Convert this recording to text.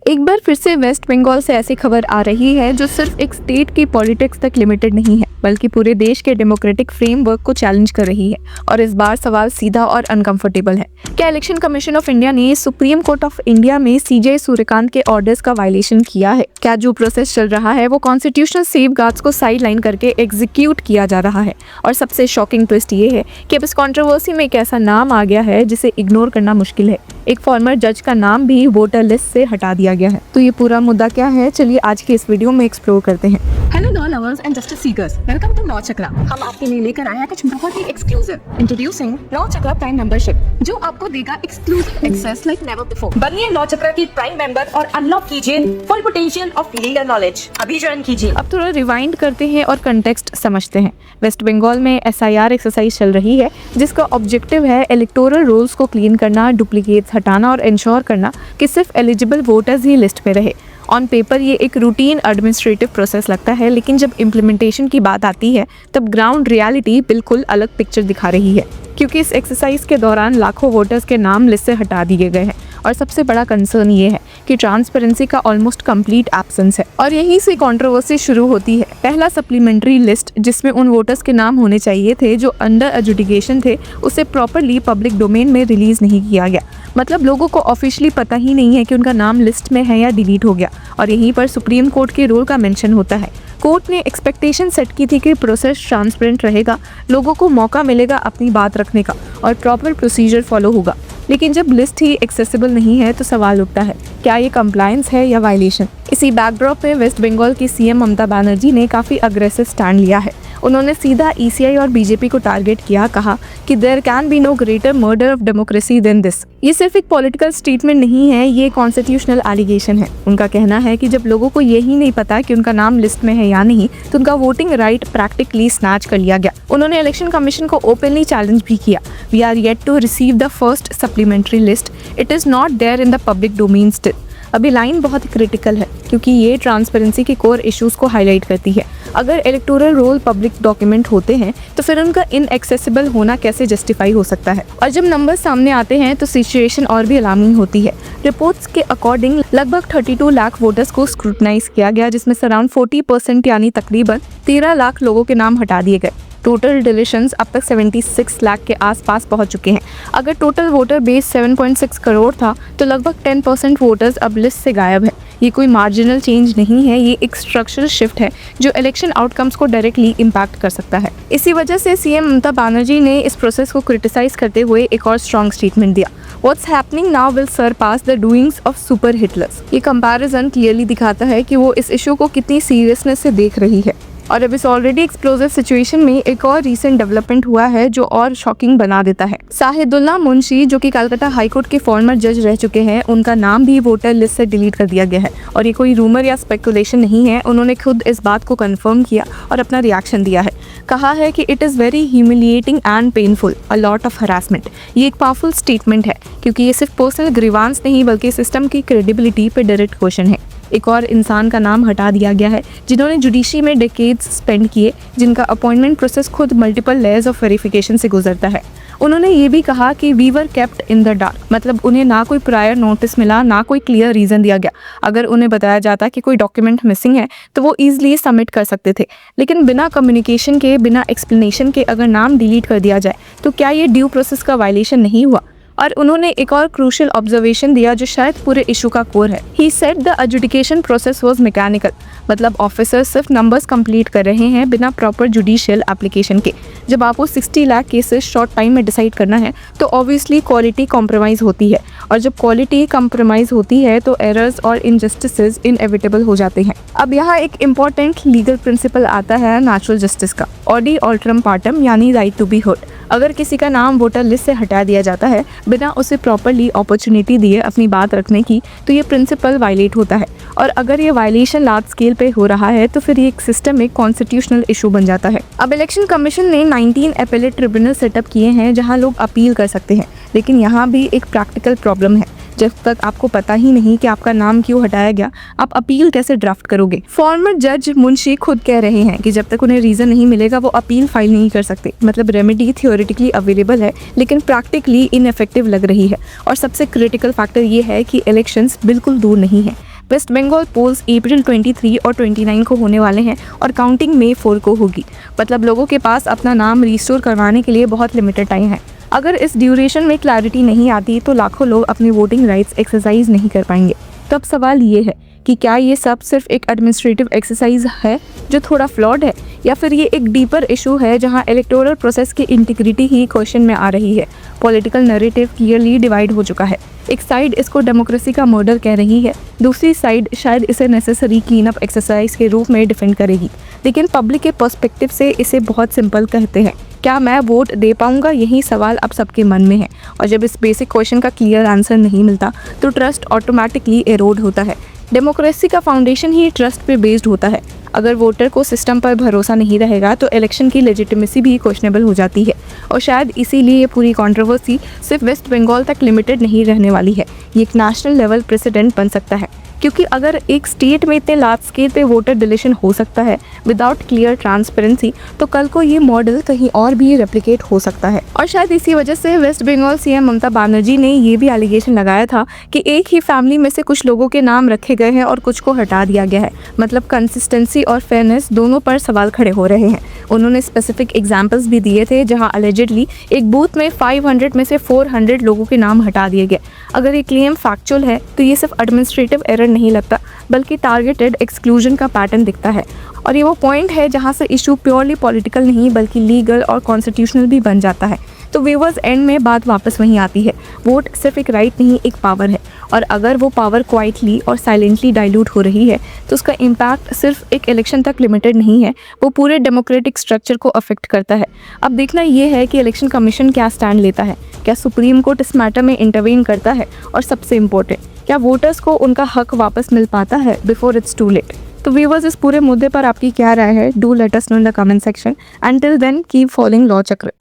एक बार फिर से वेस्ट बंगाल से ऐसी खबर आ रही है जो सिर्फ एक स्टेट की पॉलिटिक्स तक लिमिटेड नहीं है, बल्कि पूरे देश के डेमोक्रेटिक फ्रेमवर्क को चैलेंज कर रही है। और इस बार सवाल सीधा और अनकंफर्टेबल है। क्या इलेक्शन कमीशन ऑफ इंडिया ने सुप्रीम कोर्ट ऑफ इंडिया में सीजे सूर्यकांत के ऑर्डर्स का वायलेशन किया है? क्या जो प्रोसेस चल रहा है वो कॉन्स्टिट्यूशनल सेफगार्ड्स को साइडलाइन करके एग्जीक्यूट किया जा रहा है? और सबसे शॉकिंग ट्विस्ट ये है कि अब इस कंट्रोवर्सी में एक ऐसा नाम आ गया है जिसे इग्नोर करना मुश्किल है। एक फॉर्मर जज का नाम भी वोटर लिस्ट से हटा दिया गया है। तो ये पूरा मुद्दा क्या है, चलिए आज के इस वीडियो में एक्सप्लोर करते हैं। Hello law lovers and justice seekers, welcome to Law Chakra. हम आपके लिए लेकर आए हैं कुछ बहुत ही exclusive. Introducing Law Chakra prime membership, जो आपको देगा exclusive access like never before. बनिए लॉ चक्रा की प्राइम मेंबर और अनलॉक कीजिए full potential of legal knowledge. अभी ज्वाइन कीजिए। अब थोड़ा रिवाइंड करते हैं और कंटेक्स्ट समझते हैं। वेस्ट बंगाल में SIR एक्सरसाइज चल रही है जिसका ऑब्जेक्टिव है इलेक्टोरल रोल्स को क्लीन करना, डुप्लीकेट्स हटाना और इंश्योर करना कि सिर्फ एलिजिबल वोटर्स ही लिस्ट में रहे। ऑन पेपर ये एक रूटीन एडमिनिस्ट्रेटिव प्रोसेस लगता है, लेकिन जब इम्प्लीमेंटेशन की बात आती है तब ग्राउंड रियलिटी बिल्कुल अलग पिक्चर दिखा रही है, क्योंकि इस एक्सरसाइज के दौरान लाखों वोटर्स के नाम लिस्ट से हटा दिए गए हैं। और सबसे बड़ा कंसर्न ये है कि ट्रांसपेरेंसी का ऑलमोस्ट कंप्लीट एब्सेंस है। और यहीं से कंट्रोवर्सी शुरू होती है। पहला सप्लीमेंट्री लिस्ट जिसमें उन वोटर्स के नाम होने चाहिए थे जो अंडर एजुडिकेशन थे, उसे प्रॉपरली पब्लिक डोमेन में रिलीज नहीं किया गया। मतलब लोगों को ऑफिशियली पता ही नहीं है कि उनका नाम लिस्ट में है या डिलीट हो गया। और यहीं पर सुप्रीम कोर्ट के रोल का मेंशन होता है। कोर्ट ने एक्सपेक्टेशन सेट की थी कि प्रोसेस ट्रांसपेरेंट रहेगा, लोगों को मौका मिलेगा अपनी बात रखने का और प्रॉपर प्रोसीजर फॉलो होगा। लेकिन जब लिस्ट ही एक्सेसिबल नहीं है तो सवाल उठता है, क्या ये कंप्लायंस है या वायलेशन? इसी बैकड्रॉप में वेस्ट बंगाल की CM ममता बनर्जी ने काफ़ी अग्रेसिव स्टैंड लिया है। उन्होंने सीधा ECI और BJP को टारगेट किया, कहा कि there can be no greater murder of democracy than this. ये सिर्फ एक पॉलिटिकल स्टेटमेंट नहीं है, ये कॉन्स्टिट्यूशनल एलिगेशन है। उनका कहना है कि जब लोगों को यही नहीं पता कि उनका नाम लिस्ट में है या नहीं, तो उनका वोटिंग राइट प्रैक्टिकली स्नैच कर लिया गया। उन्होंने इलेक्शन कमीशन को ओपनली चैलेंज भी किया। We are yet to receive the first supplementary list, it is not there in the public domain still. अभी लाइन बहुत क्रिटिकल है क्योंकि ये ट्रांसपेरेंसी के कोर इश्यूज को हाईलाइट करती है। अगर इलेक्टोरल रोल पब्लिक डॉक्यूमेंट होते हैं तो फिर उनका इनएक्सेसिबल होना कैसे जस्टिफाई हो सकता है? और जब नंबर सामने आते हैं तो सिचुएशन और भी अलार्मिंग होती है। रिपोर्ट्स के अकॉर्डिंग लगभग 32 लाख वोटर्स को स्क्रूटनाइज किया गया, जिसमें से अराउंड 40% यानी तकरीबन 13 लाख लोगों के नाम हटा दिए गए। टोटल डिलीशंस अब तक 76 लाख के आसपास पहुंच चुके हैं। अगर टोटल वोटर बेस 7.6 करोड़ था तो लगभग 10% वोटर्स अब लिस्ट से गायब है। ये कोई मार्जिनल चेंज नहीं है, ये एक स्ट्रक्चरल शिफ्ट है जो इलेक्शन आउटकम्स को डायरेक्टली इम्पैक्ट कर सकता है। इसी वजह से CM ममता बनर्जी ने इस प्रोसेस को क्रिटिसाइज करते हुए एक और स्ट्रॉन्ग स्टेटमेंट दिया। What's happening now will surpass the doings of super Hitlers। ये कंपैरिजन क्लियरली दिखाता है कि वो इस इशू को कितनी सीरियसनेस से देख रही है। और अब इस ऑलरेडी एक्सप्लोजिव सिचुएशन में एक और रीसेंट डेवलपमेंट हुआ है जो और शॉकिंग बना देता है। शाहिदुल्ला मुंशी, जो कि कलकत्ता हाईकोर्ट के फॉर्मर जज रह चुके हैं, उनका नाम भी वोटर लिस्ट से डिलीट कर दिया गया है। और ये कोई रूमर या स्पेकुलेशन नहीं है, उन्होंने खुद इस बात को कंफर्म किया और अपना रिएक्शन दिया है। कहा है कि it is very humiliating and painful, a lot of harassment. ये एक पावरफुल स्टेटमेंट है क्योंकि ये सिर्फ पर्सनल ग्रीवांस नहीं बल्कि सिस्टम की क्रेडिबिलिटी पर डायरेक्ट क्वेश्चन है। एक और इंसान का नाम हटा दिया गया है जिन्होंने जुडिशरी में डेकेड्स स्पेंड किए, जिनका अपॉइंटमेंट प्रोसेस खुद मल्टीपल लेयर्स ऑफ वेरिफिकेशन से गुजरता है। उन्होंने ये भी कहा कि we were kept in the dark, मतलब उन्हें ना कोई प्रायर नोटिस मिला, ना कोई क्लियर रीज़न दिया गया। अगर उन्हें बताया जाता कि कोई डॉक्यूमेंट मिसिंग है तो वो ईजिली सबमिट कर सकते थे, लेकिन बिना कम्युनिकेशन के, बिना एक्सप्लेनेशन के अगर नाम डिलीट कर दिया जाए तो क्या ये ड्यू प्रोसेस का वायलेशन नहीं हुआ? और उन्होंने एक और क्रूशियल ऑब्जर्वेशन दिया जो शायद पूरे इशू का कोर है। He said the adjudication process was mechanical, मतलब ऑफिसर्स सिर्फ नंबर्स कंप्लीट कर रहे हैं बिना प्रॉपर जुडिशियल एप्लीकेशन के। जब आपको 60 लाख केसेस शॉर्ट टाइम में डिसाइड करना है तो ऑब्वियसली क्वालिटी कॉम्प्रोमाइज़ होती है, और जब क्वालिटी कॉम्प्रोमाइज़ होती है तो एरर्स और इनजस्टिसेस इनएविटेबल हो जाते हैं। अब यहाँ एक इम्पॉर्टेंट लीगल प्रिंसिपल आता है नेचुरल जस्टिस का, ऑडी ऑल्टरम पार्टम, यानी राइट टू बी हर्ड। अगर किसी का नाम वोटर लिस्ट से हटा दिया जाता है बिना उसे प्रॉपरली अपॉर्चुनिटी दिए अपनी बात रखने की, तो ये प्रिंसिपल वायलेट होता है। और अगर ये वायलेशन लार्ज स्केल पे हो रहा है तो फिर ये एक सिस्टम एक कॉन्स्टिट्यूशनल इशू बन जाता है। अब इलेक्शन कमीशन ने 19 एपेलेट ट्रिब्यूनल सेटअप किए हैं जहां लोग अपील कर सकते हैं, लेकिन यहाँ भी एक प्रैक्टिकल प्रॉब्लम है। जब तक आपको पता ही नहीं कि आपका नाम क्यों हटाया गया, आप अपील कैसे ड्राफ्ट करोगे? फॉर्मर जज मुंशी खुद कह रहे हैं कि जब तक उन्हें रीजन नहीं मिलेगा वो अपील फाइल नहीं कर सकते। मतलब रेमेडी थियोरेटिकली अवेलेबल है लेकिन प्रैक्टिकली इनएफेक्टिव लग रही है। और सबसे क्रिटिकल फैक्टर ये है कि इलेक्शंस बिल्कुल दूर नहीं है। वेस्ट बंगाल पोल्स अप्रैल 23 और 29 को होने वाले हैं और काउंटिंग मई 4 को होगी। मतलब लोगों के पास अपना नाम रिस्टोर करवाने के लिए बहुत लिमिटेड टाइम है। अगर इस ड्यूरेशन में क्लैरिटी नहीं आती तो लाखों लोग अपनी वोटिंग राइट्स एक्सरसाइज नहीं कर पाएंगे। तो अब सवाल ये है कि क्या ये सब सिर्फ एक एडमिनिस्ट्रेटिव एक्सरसाइज है जो थोड़ा फ्लॉड है, या फिर ये एक डीपर इशू है जहां इलेक्टोरल प्रोसेस की इंटीग्रिटी ही क्वेश्चन में आ रही है। पॉलिटिकल नैरेटिव क्लियरली डिवाइड हो चुका है। एक साइड इसको डेमोक्रेसी का मॉडल कह रही है, दूसरी साइड शायद इसे नेसेसरी क्लीन अप एक्सरसाइज के रूप में डिफेंड करेगी। लेकिन पब्लिक के पर्सपेक्टिव से इसे बहुत सिंपल कहते हैं, क्या मैं वोट दे पाऊंगा, यही सवाल अब सबके मन में है। और जब इस बेसिक क्वेश्चन का क्लियर आंसर नहीं मिलता तो ट्रस्ट ऑटोमेटिकली एरोड होता है। डेमोक्रेसी का फाउंडेशन ही ट्रस्ट पे बेस्ड होता है। अगर वोटर को सिस्टम पर भरोसा नहीं रहेगा तो इलेक्शन की लेजिटिमेसी भी क्वेश्चनेबल हो जाती है। और शायद इसीलिए ये पूरी कंट्रोवर्सी सिर्फ वेस्ट बंगाल तक लिमिटेड नहीं रहने वाली है, ये एक नेशनल लेवल प्रेसिडेंट बन सकता है। क्योंकि अगर एक स्टेट में इतने लार्ज स्केल पे वोटर डिलीशन हो सकता है विदाउट क्लियर ट्रांसपेरेंसी, तो कल को ये मॉडल कहीं और भी रेप्लिकेट हो सकता है। और शायद इसी वजह से वेस्ट बंगाल सीएम ममता बनर्जी ने ये भी एलिगेशन लगाया था कि एक ही फैमिली में से कुछ लोगों के नाम रखे गए हैं और कुछ को हटा दिया गया है। मतलब कंसिस्टेंसी और फेयरनेस दोनों पर सवाल खड़े हो रहे हैं। उन्होंने स्पेसिफिक एग्जाम्पल्स भी दिए थे जहाँ अलेजेडली एक बूथ में 500 में से 400 लोगों के नाम हटा दिए गए। अगर ये क्लेम फैक्चुअल है तो ये सिर्फ एडमिनिस्ट्रेटिव एरर नहीं लगता, बल्कि टारगेटेड एक्सक्लूजन का पैटर्न दिखता है। और ये वो पॉइंट है जहां से इशू प्योरली पॉलिटिकल नहीं बल्कि लीगल और कॉन्स्टिट्यूशनल भी बन जाता है। तो व्यूअर्स, एंड में बात वापस वहीं आती है, वोट सिर्फ एक राइट नहीं, एक पावर है। और अगर वो पावर क्वाइटली और साइलेंटली डाइल्यूट हो रही है तो उसका इम्पैक्ट सिर्फ एक इलेक्शन तक लिमिटेड नहीं है, वो पूरे डेमोक्रेटिक स्ट्रक्चर को अफेक्ट करता है। अब देखना ये है कि इलेक्शन कमीशन क्या स्टैंड लेता है, क्या सुप्रीम कोर्ट इस मैटर में इंटरवीन करता है, और सबसे इम्पोर्टेंट, क्या वोटर्स को उनका हक वापस मिल पाता है बिफोर इट्स टू लेट। तो व्यूअर्स, इस पूरे मुद्दे पर आपकी क्या राय है? Do let us know in the comment section. Until then keep following law चक्र।